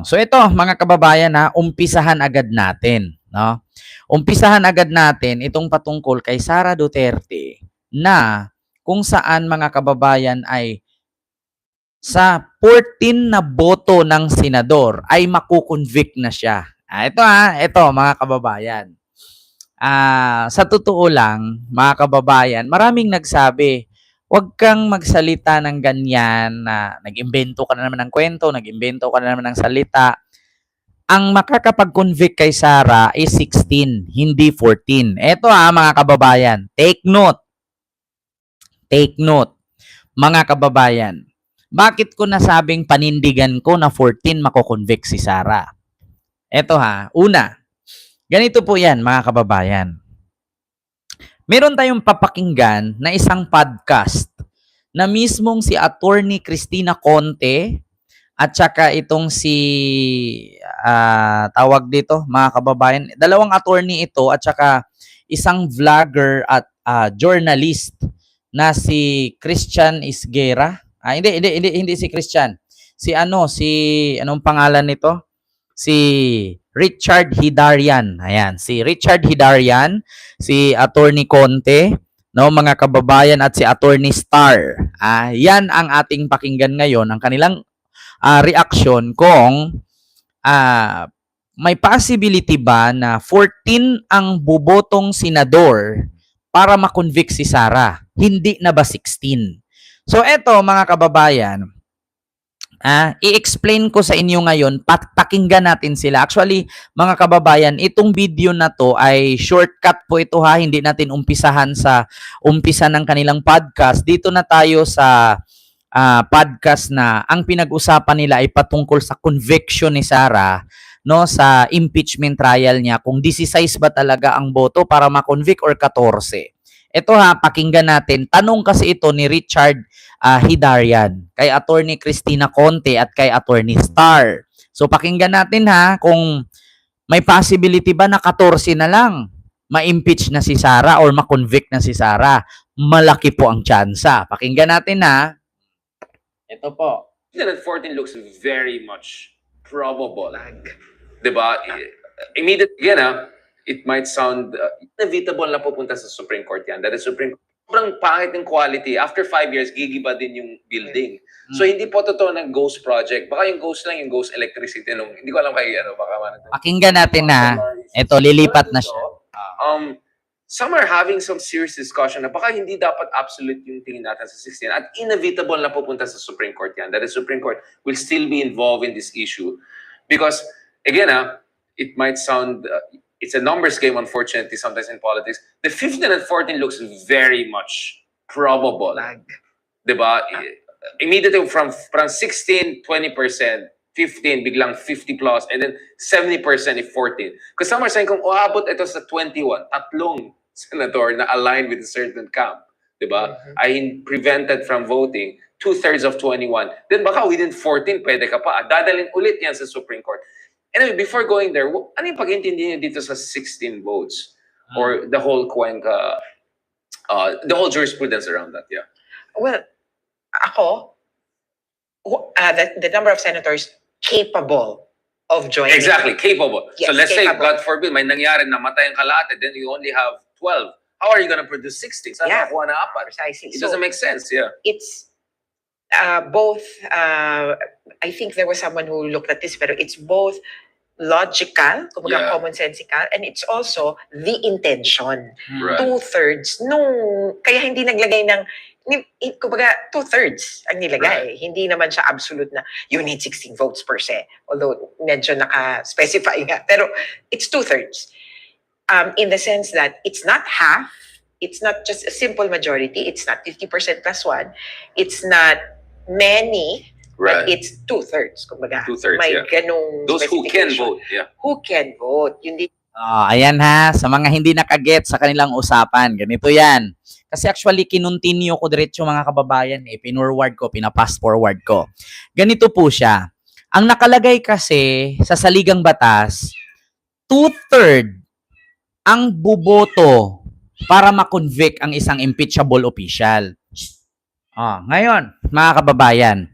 So ito, mga kababayan, umpisahan agad natin, no? Umpisahan agad natin itong patungkol kay Sara Duterte na kung saan, mga kababayan, ay sa 14 na boto ng senador ay makukonvict na siya. Ito mga kababayan. Sa totoo lang, mga kababayan, maraming nagsabi, huwag kang magsalita ng ganyan na nag-imbento ka na naman ng kwento, nag-imbento ka na naman ng salita. Ang makakapag-convict kay Sara is 16, hindi 14. Ito mga kababayan, take note. Take note, mga kababayan. Bakit ko nasabing panindigan ko na 14 mako-convict si Sara? Ito una, ganito po yan mga kababayan. Meron tayong papakinggan na isang podcast na mismong si Attorney Cristina Conte at saka itong si tawag dito mga kababayan, dalawang attorney ito at saka isang vlogger at journalist na si Christian Isguera. Hindi si Christian. Si anong pangalan nito? Si Richard Hidarian. Ayan, si Richard Hidarian, si Attorney Conte, no, mga kababayan, at si Attorney Star. Yan ang ating pakinggan ngayon, ang kanilang reaction kung may possibility ba na 14 ang bubotong senador para makonvict si Sara? Hindi na ba 16? So eto mga kababayan, i-explain ko sa inyo ngayon, pakinggan natin sila. Actually, mga kababayan, itong video na to ay shortcut po ito hindi natin umpisahan sa umpisa ng kanilang podcast. Dito na tayo sa podcast na ang pinag-usapan nila ay patungkol sa conviction ni Sara, no, sa impeachment trial niya, kung 16 ba talaga ang boto para ma-convict or 14. Ito pakinggan natin. Tanong kasi ito ni Richard Hidarian kay Attorney Cristina Conte at kay Attorney Star. So pakinggan natin kung may possibility ba na 14 na lang ma-impeach na si Sara or ma-convict na si Sara. Malaki po ang tsansa. Pakinggan natin Ito po. 14 looks very much probable. Diba? Immediately, it might sound inevitable na pupunta sa Supreme Court yan. That is Supreme Court. Sobrang pangit ng quality. After 5 years, gigiba din yung building. So, hindi po totoo ng ghost project. Baka yung ghost lang, yung ghost electricity. Hindi ko alam baka pakinggan natin ito, lilipat na siya. Some are having some serious discussion na baka hindi dapat absolute yung tingin natin sa 16 at inevitable na pupunta sa Supreme Court yan. That is, Supreme Court will still be involved in this issue. Because, again, it might sound... it's a numbers game, unfortunately, sometimes in politics. The 15 and 14 looks very much probable. Diba? Immediately from 16, 20%, 15, biglang 50 plus, and then 70% if 14. Because some are saying, kung uabot ito sa 21, tatlong senador na aligned with a certain camp, diba? Ay prevented from voting, 2/3 of 21. Then baka within 14, pwede ka pa. Dadalhin ulit yan sa Supreme Court. Anyway, before going there, ano yung pag-intindi niyo dito sa 16 votes? Or the whole Cuenca, the whole jurisprudence around that, yeah? Well, ako, the number of senators capable of joining. Exactly, capable. Yes, so let's capable. say, God forbid, may nangyari na matay ang kalahati, then you only have 12. How are you going to produce 16? Saan makuha na apat? Precisely. It doesn't make sense, yeah. It's both, I think there was someone who looked at this, pero it's both logical, kumbaga commonsensical, and it's also the intention. Right. 2/3 kaya hindi naglagay ng, kumbaga 2/3 ang nilagay. Hindi naman siya absolute na you need 16 votes per se. Although medyo naka-specify nga. Pero it's 2/3. In the sense that it's not half, it's not just a simple majority, it's not 50% plus 1, it's not many, but it's 2/3. Kumbaga, 2/3, may ganung those who can vote, yeah. Who can vote. Yun din. Ayan sa mga hindi nakaget sa kanilang usapan, ganito yan. Kasi actually, kinontinue ko diretso mga kababayan, pinforward ko, pinapass forward ko. Ganito po siya. Ang nakalagay kasi sa saligang batas, 2/3 ang buboto para ma-convict ang isang impeachable official. Ngayon, mga kababayan,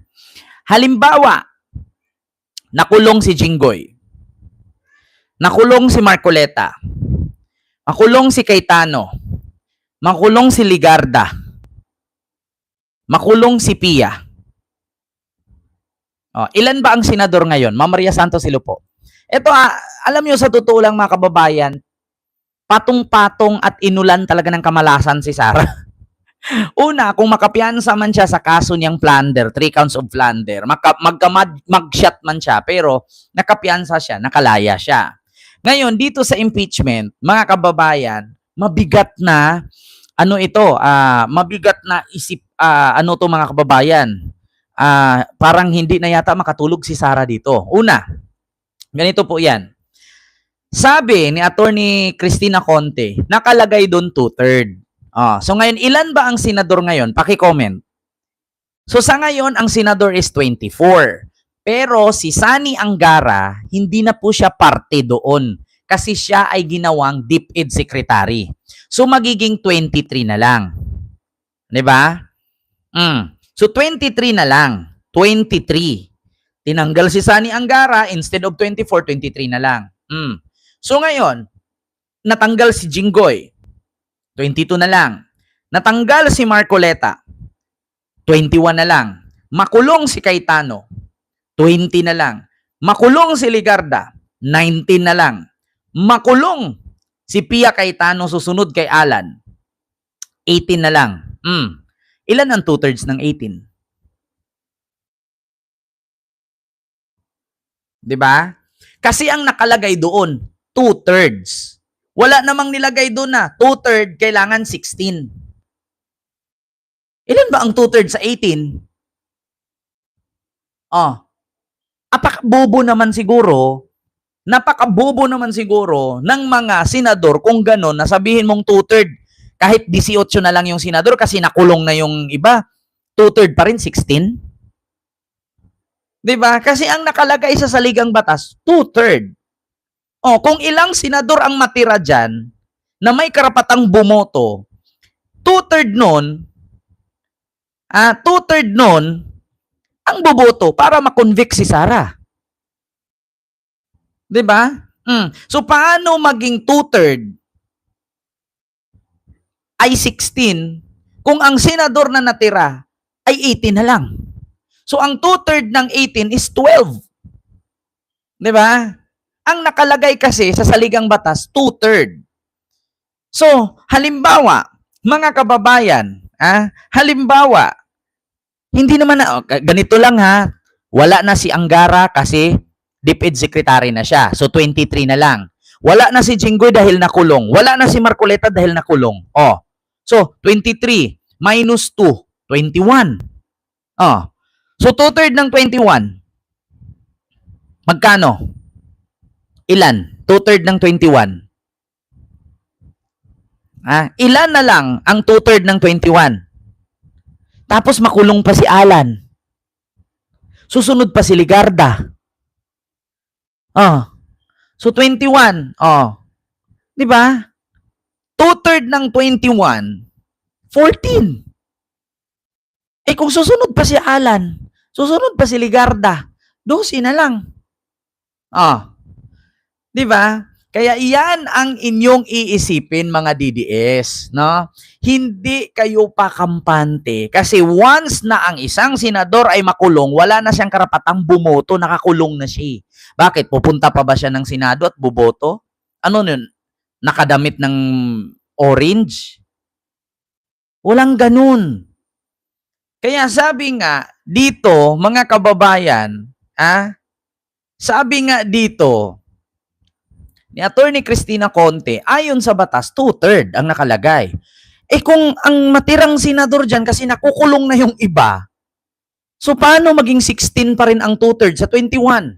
halimbawa, Nakulong si Jinggoy. Nakulong si Marcoleta. Makulong si Cayetano. Makulong si Ligarda. Makulong si Pia. Ilan ba ang senador ngayon? Ma'am Maria Santos Ilupo. Ito, alam nyo, sa totoo lang mga kababayan, patong-patong at inulan talaga ng kamalasan si Sara. Una, kung makapiyansa man siya sa kaso niyang plunder, 3 counts of plunder, mag-shot man siya, pero nakapiyansa siya, nakalaya siya. Ngayon, dito sa impeachment, mga kababayan, mabigat na, mabigat na isip, to mga kababayan, parang hindi na yata makatulog si Sara dito. Una, ganito po yan. Sabi ni Attorney Cristina Conte, nakalagay doon 2/3. So ngayon, ilan ba ang senador ngayon? Paki-comment. So sa ngayon, ang senador is 24. Pero si Sani Angara, hindi na po siya parte doon. Kasi siya ay ginawang DepEd Secretary. So magiging 23 na lang. 'Di ba? So 23 na lang. 23. Tinanggal si Sani Angara, instead of 24, 23 na lang. So ngayon, natanggal si Jinggoy, 22 na lang. Natanggal si Marcoleta, 21 na lang. Makulong si Cayetano, 20 na lang. Makulong si Ligarda, 19 na lang. Makulong si Pia Cayetano, susunod kay Alan, 18 na lang. Ilan ang 2/3 ng 18? Diba? Kasi ang nakalagay doon, 2/3. Wala namang nilagay doon na 2/3 kailangan 16. Ilan ba ang 2/3 sa 18? Napakabobo naman siguro ng mga senador kung gano'n na sabihin mong 2/3. Kahit 18 na lang yung senador kasi nakulong na yung iba, 2/3 pa rin, 16. Diba? Kasi ang nakalagay sa saligang batas, 2/3. Kung ilang senador ang matira dyan na may karapatang bumoto, 2/3 nun, ang boboto para makonvict si Sara. Diba? So, paano maging 2/3 ay 16 kung ang senador na natira ay 18 na lang? So, ang 2/3 ng 18 is 12. Diba? Ang nakalagay kasi sa saligang batas, 2/3. So, halimbawa, mga kababayan, halimbawa, hindi naman ganito lang wala na si Angara kasi DepEd Secretary na siya. So, 23 na lang. Wala na si Jinggoy dahil nakulong. Wala na si Marcoleta dahil nakulong. So, 23 minus 2, 21. So, 2/3 ng 21. Magkano? Ilan? 2/3 ng 21. Ilan na lang ang 2/3 ng 21? Tapos makulong pa si Alan. Susunod pa si Ligarda. So 21. Di ba? 2/3 ng 21, 14. Kung susunod pa si Alan, susunod pa si Ligarda, 12 na lang. Di ba? Kaya iyan ang inyong iisipin, mga DDS, no? Hindi kayo pakampante kasi once na ang isang senador ay makulong, wala na siyang karapatang bumoto, nakakulong na siya. Bakit? Pupunta pa ba siya ng Senado at buboto? Ano yun? Nakadamit ng orange? Walang ganun. Kaya sabi nga dito, mga kababayan, sabi nga dito, ni Attorney Cristina Conte, ayon sa batas, 2/3 ang nakalagay. Kung ang matirang senador dyan kasi nakukulong na yung iba, so paano maging 16 pa rin ang 2/3 sa 21?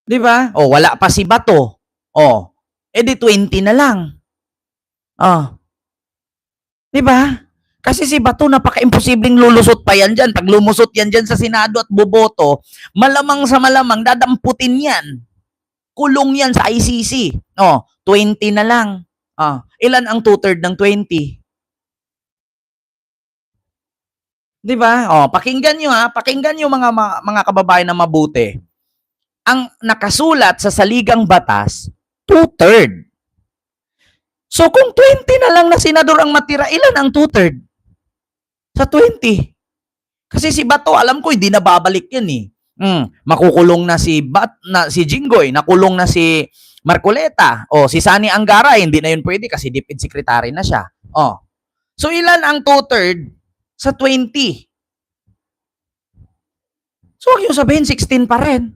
Di ba? Wala pa si Bato. Di 20 na lang. Di ba? Kasi si Bato, napaka-imposibleng lulusot pa yan dyan. Pag lumusot yan dyan sa Senado at boboto, malamang sa malamang, dadamputin yan. Kulong yan sa ICC. 20 na lang. Ilan ang 2/3 ng 20? 'Di ba? Pakinggan niyo pakinggan niyo mga kababayan na mabuti. Ang nakasulat sa saligang batas, 2/3. So kung 20 na lang na senador ang matira, ilan ang 2/3 sa 20? Kasi si Bato, alam ko hindi na babalik 'yan eh. Makukulong na si Jinggoy, nakulong na si Marcoleta, si Sani Angara, hindi na 'yun pwede kasi DepEd secretary na siya. So ilan ang 2/3 sa 20? So huwag yung sabihin 16 pa rin.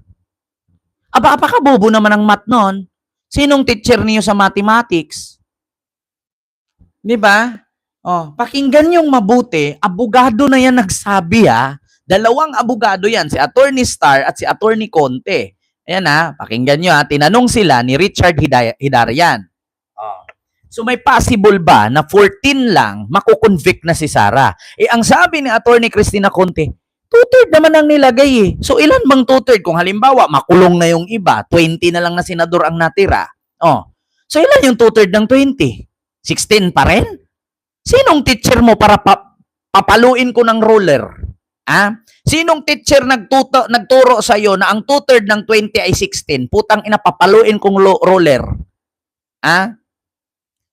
Apakabobo naman ang math nun. Sinong teacher niyo sa mathematics? 'Di ba? Pakinggan yung mabuti, abogado na yan nagsabi Dalawang abogado yan, si Attorney Star at si Attorney Conte. Ayan pakinggan nyo tinanong sila ni Richard Hidarian. So may possible ba na 14 lang makukonvict na si Sara? Ang sabi ni Attorney Cristina Conte, 2/3 naman ang nilagay So ilan bang 2/3? Kung halimbawa makulong na yung iba, 20 na lang na senador ang natira. So ilan yung 2/3 ng 20? 16 pa rin? Sinong teacher mo para papaluin ko ng ruler? Sinong teacher nagturo sa iyo na ang 2/3 ng 20 ay 16? Putang ina, papaluin kong ruler.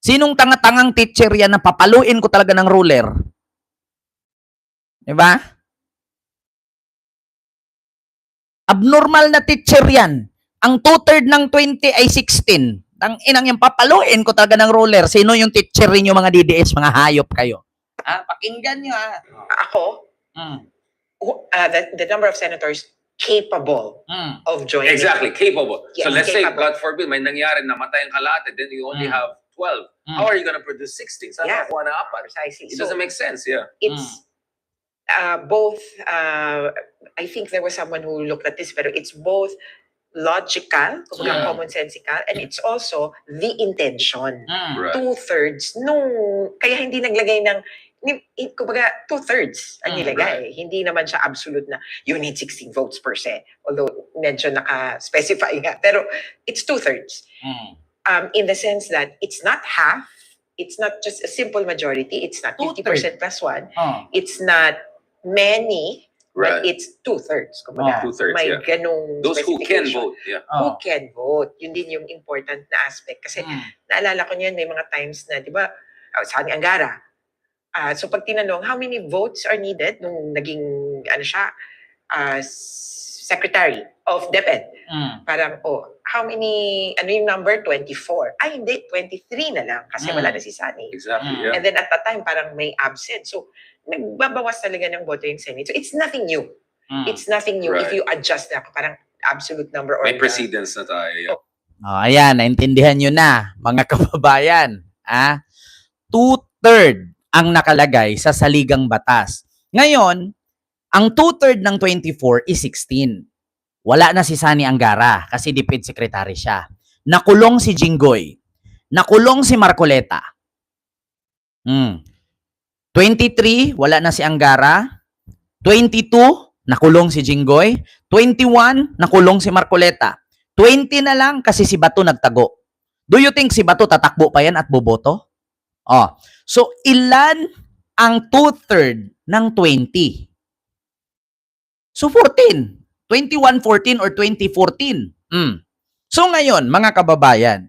Sinong tanga-tangang teacher yan na papaluin ko talaga ng ruler? Diba? Abnormal na teacher yan. Ang 2/3 ng 20 ay 16. Ang inang yung papaluin ko talaga ng ruler. Sino yung teacher ninyo mga DDS, mga hayop kayo? Pakinggan nyo Ako, the number of senators capable of joining. Exactly, capable. Yes, so let's say, capable. God forbid, may nangyari, namatay ang kalahati, then you only have 12. How are you going to produce 16? Saan Yeah. nakuha na apat? Precisely. It doesn't make sense, yeah. It's both, I think there was someone who looked at this, pero it's both logical, Yeah. commonsensical, and it's also the intention. Right. 2/3 kaya hindi naglagay ng, kumbaga 2/3 ang nilagay. Hindi naman siya absolute na you need 16 votes per se. Although medyo naka-specify nga. Pero it's 2/3. In the sense that it's not half, it's not just a simple majority, it's not 50% plus 1, it's not many, but Right. it's 2/3. Kumbaga, 2/3, may yeah. ganung Those who can specification. vote, yeah. Who can vote. Yun din yung important na aspect. Kasi naalala ko niyan, may mga times na, di ba, Sani Angara. So pag tinanong, how many votes are needed nung naging, Secretary of DepEd? Parang, how many, yung number? 24. Ay, hindi, 23 na lang kasi wala na si Sani. Exactly, yeah. And then at that time, parang may absent. So, nagbabawas talaga ng boto yung Senate. So, it's nothing new. It's nothing new if Right. you adjust na parang absolute number or May precedence na tayo, yeah. Ayan, naintindihan nyo na, mga kababayan. 2/3 ang nakalagay sa saligang batas. Ngayon, ang 2/3 ng 24 is 16. Wala na si Sani Angara kasi DepEd secretary siya. Nakulong si Jinggoy. Nakulong si Marcoleta. 23, wala na si Angara. 22, nakulong si Jinggoy. 21, nakulong si Marcoleta. 20 na lang kasi si Bato nagtago. Do you think si Bato tatakbo pa yan at boboto? So ilan ang 2/3 ng 20? So 14. 21-14 or 20-14. So ngayon, mga kababayan,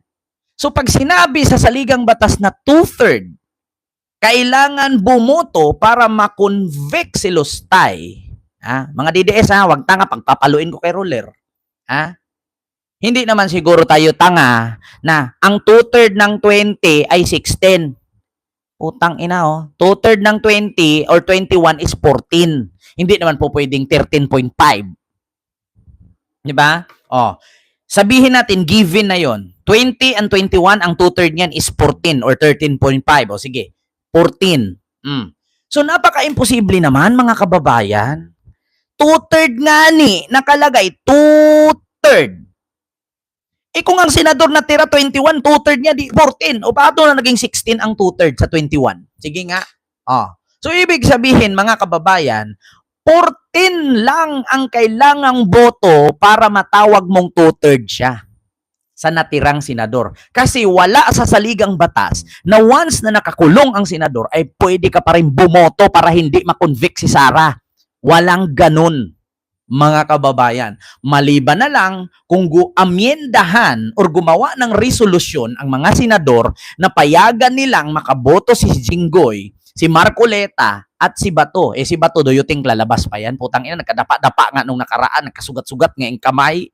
so pag sinabi sa saligang batas na 2/3, kailangan bumoto para makonvict si Lustay. Mga DDS wag tanga pagpapaluin ko kay ruler. Hindi naman siguro tayo tanga na ang 2/3 ng 20 ay 16. Utang ina 2/3 ng 20 or 21 is 14. Hindi naman po pwedeng 13.5. Di ba? Sabihin natin given na yon. 20 and 21 ang 2/3 niyan is 14 or 13.5. Sige, 14. So napaka-imposible naman mga kababayan. 2/3 nga ni nakalagay 2/3. Kung ang senador natira 21, 2/3 niya di 14. O paano na naging 16 ang 2/3 sa 21? Sige nga. So ibig sabihin mga kababayan, 14 lang ang kailangang boto para matawag mong 2/3 siya. sa natirang senador. Kasi wala sa saligang batas na once na nakakulong ang senador ay pwede ka pa rin bumoto para hindi makonvict si Sara. Walang ganun, mga kababayan. Maliban na lang kung amyendahan or gumawa ng resolusyon ang mga senador na payagan nilang makaboto si Jinggoy, si Marcoleta, at si Bato. Si Bato, do you think lalabas pa yan? Putang ina, nagkadapa-dapa nga nung nakaraan, nagkasugat-sugat nga yung kamay.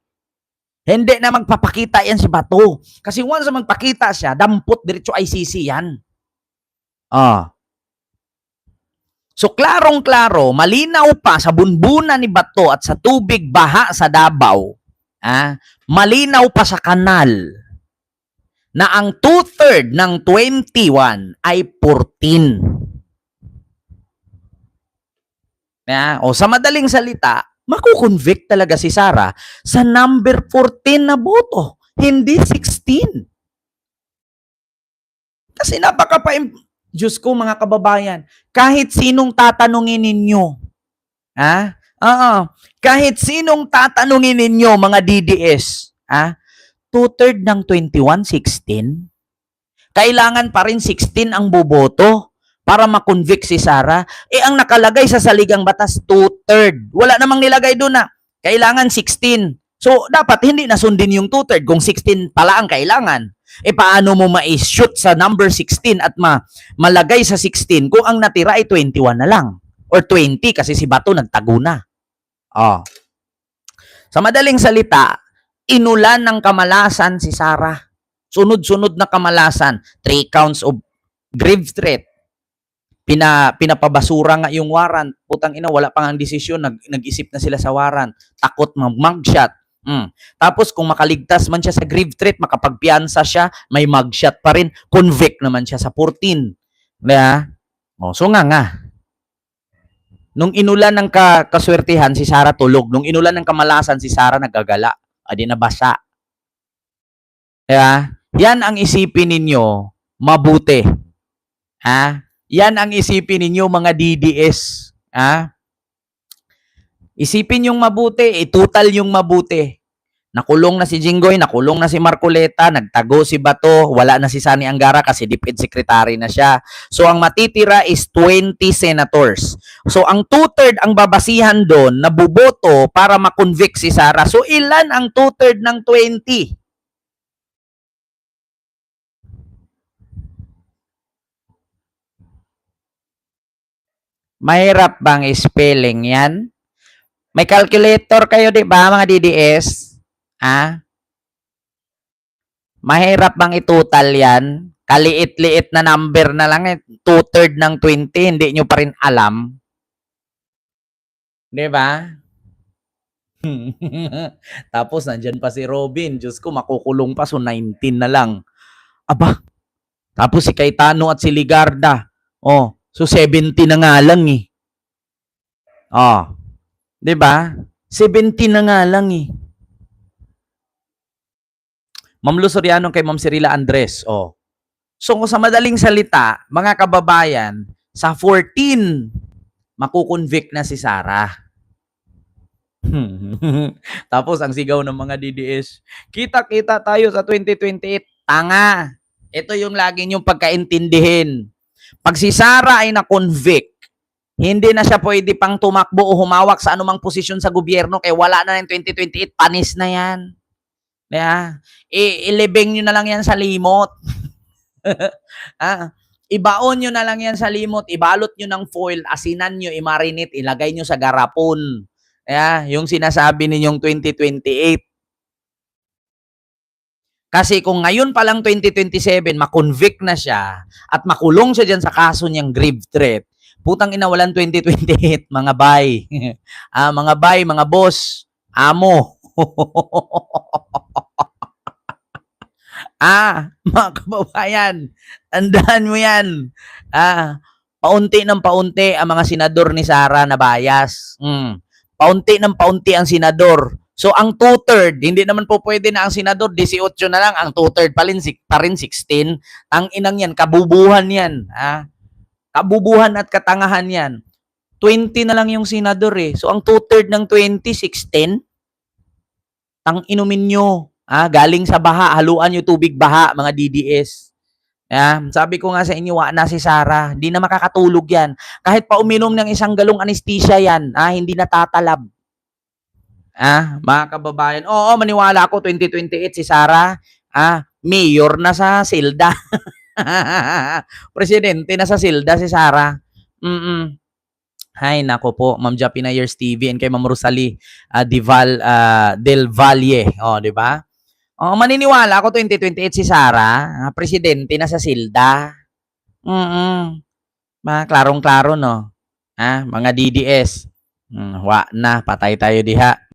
Hindi na magpapakita yan si Bato. Kasi once na magpakita siya, dampot diretso ICC yan. So, klarong-klaro, malinaw pa sa bunbunan ni Bato at sa tubig baha sa Davao, malinaw pa sa kanal na ang 2/3 ng 21 ay 14. Sa madaling salita, makukonvict talaga si Sara sa number 14 na boto, hindi 16. Kasi Diyos ko mga kababayan, kahit sinong tatanungin ninyo, kahit sinong tatanungin ninyo mga DDS, 2/3 ng 21, 16? Kailangan pa rin 16 ang boboto para makonvict si Sara. Ang nakalagay sa saligang batas, 2/3. Wala namang nilagay doon na kailangan 16. So, dapat hindi na sundin yung 2/3 kung 16 pala ang kailangan. Paano mo ma-shoot sa number 16 at malagay sa 16 kung ang natira ay 21 na lang? Or 20 kasi si Bato nagtago na. Sa madaling salita, inulan ng kamalasan si Sara. Sunod-sunod na kamalasan. 3 counts of grave threat. Pinapabasura nga yung warrant. Putang ina, wala pang ang desisyon. Nag-isip na sila sa warrant. Takot mag-mugshot. Tapos kung makaligtas man siya sa grave threat, makapagpiansa siya, may mugshot pa rin. Convict naman siya sa 14. So nga. Nung inulan ng kaswertihan, si Sara tulog. Nung inulan ng kamalasan, si Sara nagagala. Adi nabasa. Yan ang isipin ninyo mabuti. Yan ang isipin ninyo mga DDS. Isipin yung mabuti, itutal yung mabuti. Nakulong na si Jinggoy, nakulong na si Marcoleta, nagtago si Bato, wala na si Sani Angara kasi DepEd Secretary na siya. So, ang matitira is 20 senators. So, ang 2/3 ang babasihan doon na buboto para makonvict si Sara. So, ilan ang 2/3 ng 20? Mahirap bang spelling yan? May calculator kayo, di ba, mga DDS? Mahirap bang itutal yan? Kaliit-liit na number na lang, 2/3 ng 20, hindi nyo pa rin alam. Di ba? Tapos, nandyan pa si Robin. Diyos ko, makukulong pa, so 19 na lang. Aba, tapos si Cayetano at si Ligarda. So 70 na nga lang eh. Di ba? 70 na nga lang eh. Ma'am Lu Soriano kay Ma'am Cirila Andres. So sa madaling salita, mga kababayan, sa 14, makukonvict na si Sara. Tapos ang sigaw ng mga DDS, kita-kita tayo sa 2028. Tanga. Ito yung lagi niyong pagkaintindihin. Pag si Sara ay na-convict, hindi na siya pwede pang tumakbo o humawak sa anumang posisyon sa gobyerno kaya wala na ng 2028, panis na yan. Ilibing nyo na lang yan sa limot. Ibaon nyo na lang yan sa limot, ibalot nyo ng foil, asinan nyo, imarinate, ilagay nyo sa garapon. Yung sinasabi ninyong 2028. Kasi kung ngayon pa lang 2027, makonvict na siya at makulong siya dyan sa kaso niyang grave threat, putang ina, walang 2028, mga bay. Mga bay, mga boss, amo. Mga kababayan, tandaan mo yan. Paunti ng paunti ang mga senador ni Sara na bias. Paunti ng paunti ang senador. So, ang 2/3, hindi naman po pwede na ang senador, 18 na lang, ang 2/3 pa rin 16. Ang inang yan, kabubuhan yan. Kabubuhan at katangahan yan. 20 na lang yung senador eh. So, ang 2/3 ng 20, 16. Tang inumin nyo. Galing sa baha, haluan yung tubig baha, mga DDS. Sabi ko nga sa inyo, na si Sarah, hindi na makakatulog yan. Kahit pa uminom ng isang galong anesthesia yan, hindi natatalab. Mga kababayan, oo, maniwala ako, 2028 si Sarah, mayor na sa Silda. Presidente na sa Silda si Sarah. Hay, nako po, Ma'am Jappy Nayers TV and kay Ma'am Rosalie Del Valle. Di ba? Maniniwala ako 2028 si Sarah, presidente na sa Silda. Klarong-klaro, no? Mga DDS. Wa na, patay tayo diha.